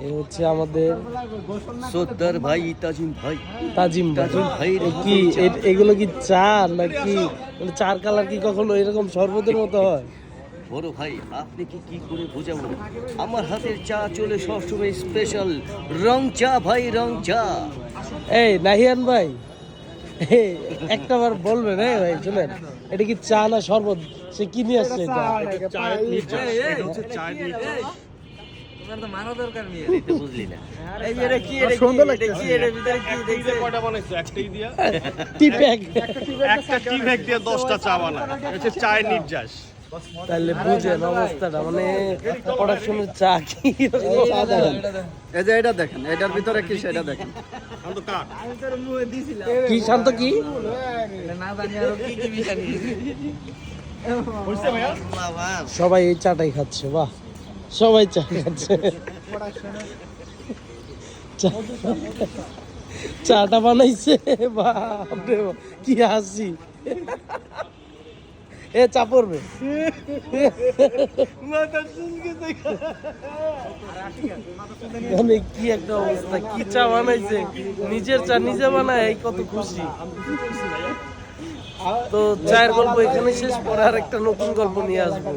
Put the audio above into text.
এই হচ্ছে আমাদের সর্দার ভাই তাজিম ভাই। তাজিম ভাই কি এগুলো কি চা নাকি মানে চার কালার কি কখনো এরকম শরবতের মতো হয়? বড় ভাই আপনি কি করে বোঝাবো, আমার হাতের চা চলে সবসময় স্পেশাল রং চা ভাই, রং চা। এই নাহিয়ান ভাই, একটা বার বলবেন ভাই শুনেন, এটা কি চা না শরবত? সে কি নিয়ে আসছে এটা? বুঝলি না টি প্যাক। একটা টি ব্যাগ দিয়ে 10টা চা বানায়, এটা চায়ের নির্যাস। তাহলে বুঝেন অবস্থাটা, মানে প্রোডাকশনের চা কি। এই যে এটা দেখেন, এটার ভিতরে কি সেটা দেখেন। কি শান্ত কি সবাই এই চাটাই খাচ্ছে, বাহ সবাই চা খাচ্ছে। চাটা বানাইছে, বাপরে কি হাসি। এ চা পড়বে, মানে কি একটা অবস্থা, কি চা বানাইছে, নিজের চা নিজে বানায়, এই কত খুশি। তো চায়ের গল্প এখানে শেষ, পরে আর একটা নতুন গল্প নিয়ে আসবো।